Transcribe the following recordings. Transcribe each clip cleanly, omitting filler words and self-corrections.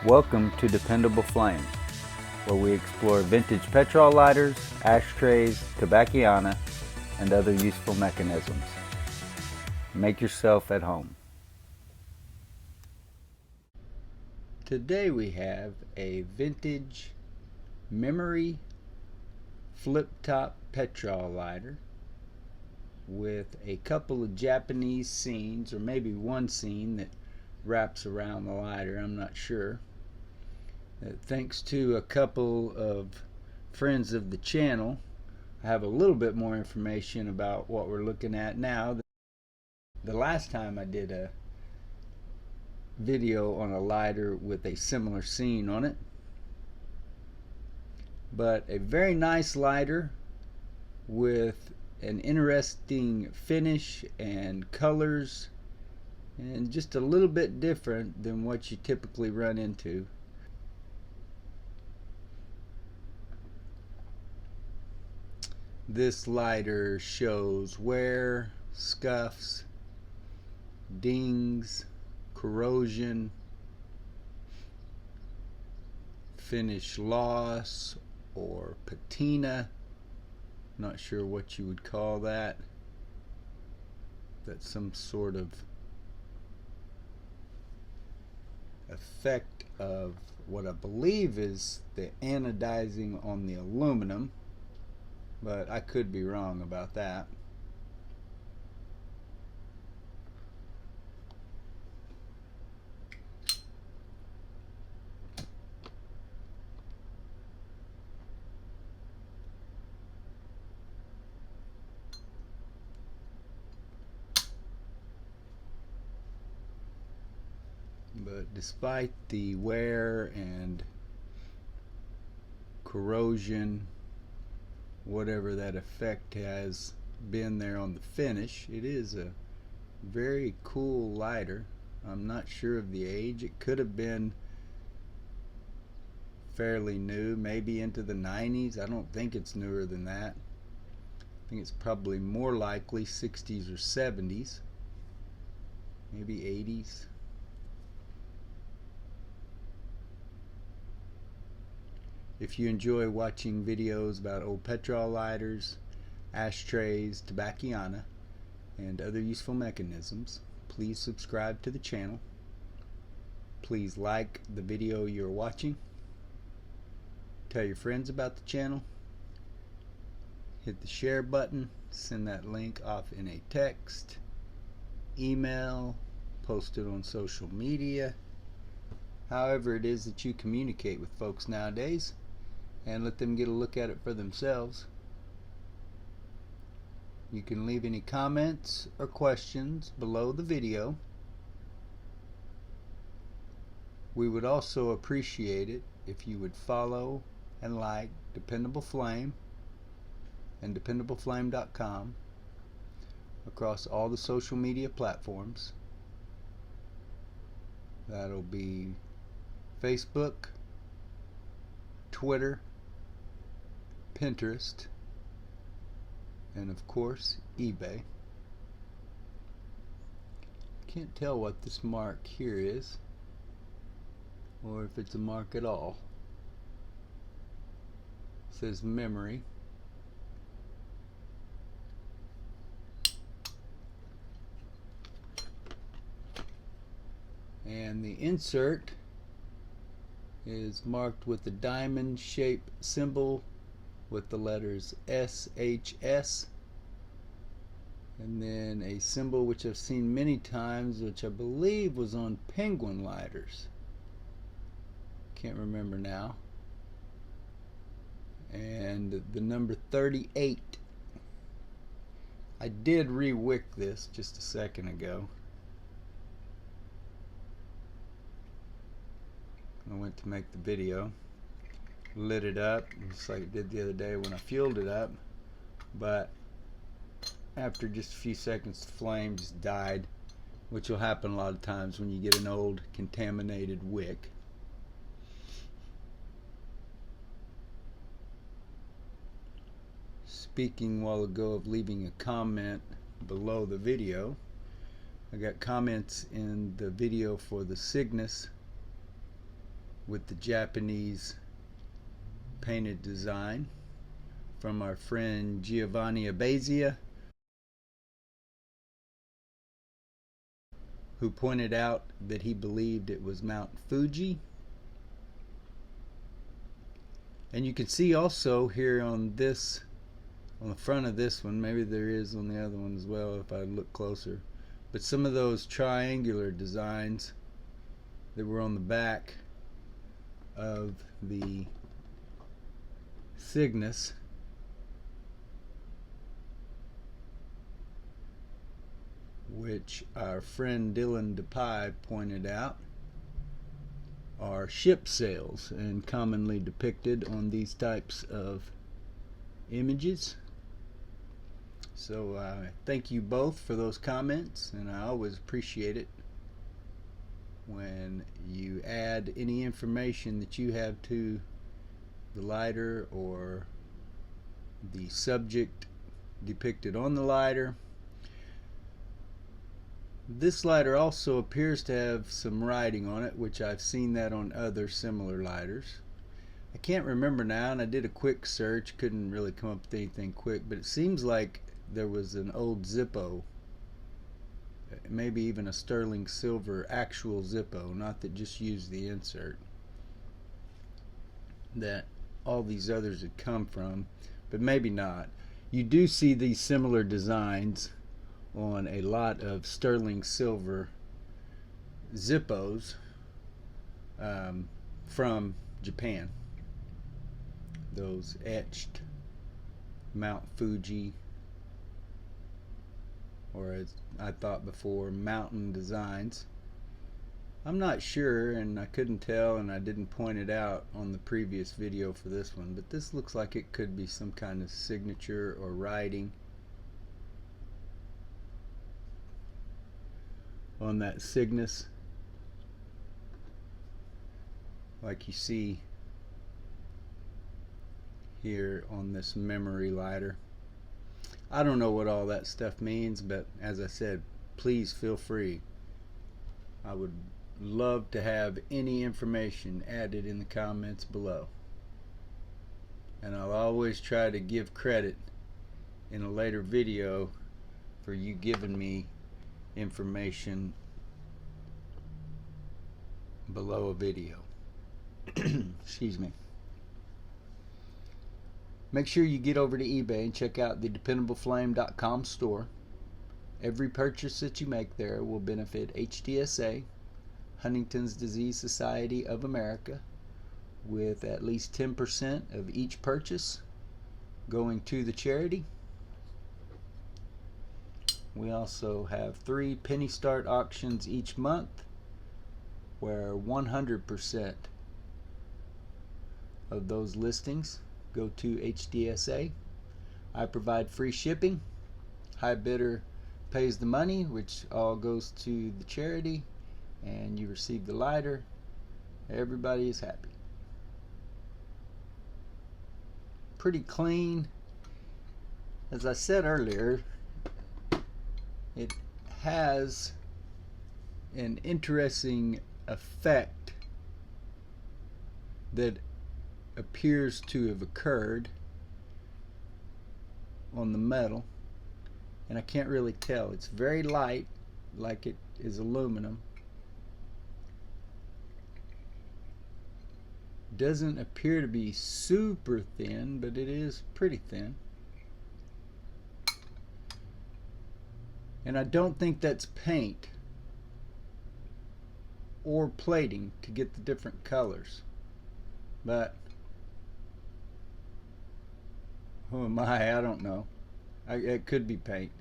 Welcome to Dependable Flame, where we explore vintage petrol lighters, ashtrays, tobacciana, and other useful mechanisms. Make yourself at home. Today we have a vintage memory flip-top petrol lighter with a couple of Japanese scenes, or maybe one scene that wraps around the lighter, I'm not sure. Thanks to a couple of friends of the channel, I have a little bit more information about what we're looking at now. The last time I did a video on a lighter with a similar scene on it. But a very nice lighter with an interesting finish and colors, and just a little bit different than what you typically run into. This lighter shows wear, scuffs, dings, corrosion, finish loss or patina. Not sure what you would call that. That's some sort of effect of what I believe is the anodizing on the aluminum, but I could be wrong about that. But despite the wear and corrosion, whatever that effect has been there on the finish, it is a very cool lighter. I'm not sure of the age. It could have been fairly new, maybe into the 90s. I don't think it's newer than that. I think it's probably more likely 60s or 70s, maybe 80s. If you enjoy watching videos about old petrol lighters, ashtrays, tobacciana, and other useful mechanisms, please subscribe to the channel. Please like the video you're watching. Tell your friends about the channel. Hit the share button. Send that link off in a text, email, post it on social media. However it is that you communicate with folks nowadays, and let them get a look at it for themselves. You can leave any comments or questions below the video. We would also appreciate it if you would follow and like Dependable Flame and DependableFlame.com across all the social media platforms. That'll be Facebook, Twitter, Pinterest, and of course eBay. Can't tell what this mark here is, or if it's a mark at all. It says memory. And the insert is marked with the diamond shaped symbol with the letters SHS, and then a symbol which I've seen many times, which I believe was on Penguin lighters. Can't remember now. And the number 38. I did re-wick this just a second ago. I went to make the video, lit it up just like I did the other day when I fueled it up, but after just a few seconds the flame just died, which will happen a lot of times when you get an old contaminated wick. Speaking a while ago of leaving a comment below the video, I got comments in the video for the Cygnus with the Japanese painted design from our friend Giovanni Abazia, who pointed out that he believed it was Mount Fuji. And you can see also here on this, on the front of this one, maybe there is on the other one as well if I look closer, but some of those triangular designs that were on the back of the Cygnus which our friend Dylan DePie pointed out are ship sails and commonly depicted on these types of images. So thank you both for those comments, and I always appreciate it when you add any information that you have to the lighter or the subject depicted on the lighter. This lighter also appears to have some writing on it, which I've seen that on other similar lighters. I can't remember now, and I did a quick search, couldn't really come up with anything quick, but it seems like there was an old Zippo, maybe even a sterling silver actual Zippo, not that just used the insert, that all these others had come from, but maybe not. You do see these similar designs on a lot of sterling silver Zippos from Japan. Those etched Mount Fuji, or as I thought before, mountain designs. I'm not sure, and I couldn't tell, and I didn't point it out on the previous video for this one, but this looks like it could be some kind of signature or writing on that Cygnus, like you see here on this memory lighter. I don't know what all that stuff means, but as I said, please feel free. I would love to have any information added in the comments below, and I'll always try to give credit in a later video for you giving me information below a video. Excuse me. Make sure you get over to eBay and check out the dependableflame.com store. Every purchase that you make there will benefit HDSA, Huntington's Disease Society of America, with at least 10% of each purchase going to the charity. We also have 3 penny start auctions each month where 100% of those listings go to HDSA. I provide free shipping. High bidder pays the money, which all goes to the charity, and you receive the lighter. Everybody is happy. Pretty clean. As I said earlier, it has an interesting effect that appears to have occurred on the metal, and I can't really tell. It's very light, like it is aluminum. Doesn't appear to be super thin, but it is pretty thin. And I don't think that's paint or plating to get the different colors, but who am I don't know. It could be paint,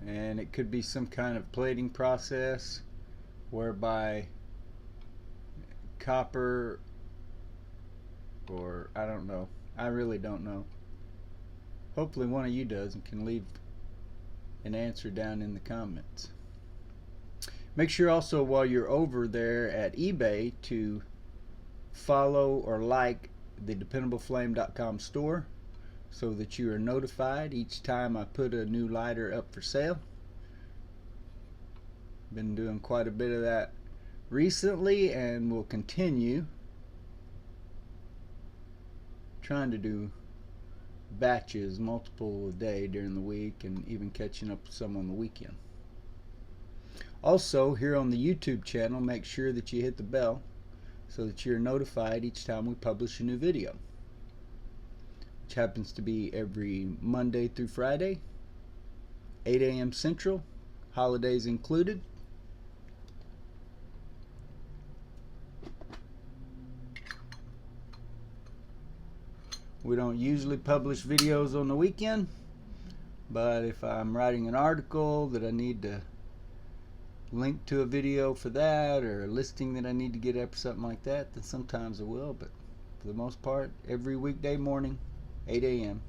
and it could be some kind of plating process whereby copper, or I don't know. I really don't know. Hopefully one of you does and can leave an answer down in the comments. Make sure also while you're over there at eBay to follow or like the dependableflame.com store so that you are notified each time I put a new lighter up for sale. Been doing quite a bit of that recently, and will continue trying to do batches, multiple a day during the week, and even catching up with some on the weekend. Also, here on the YouTube channel, make sure that you hit the bell so that you're notified each time we publish a new video, which happens to be every Monday through Friday, 8 a.m. Central, holidays included. We don't usually publish videos on the weekend, but if I'm writing an article that I need to link to a video for that, or a listing that I need to get up or something like that, then sometimes I will, but for the most part, every weekday morning, 8 a.m.,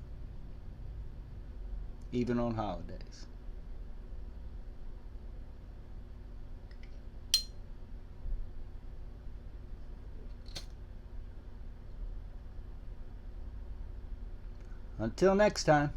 even on holidays. Until next time.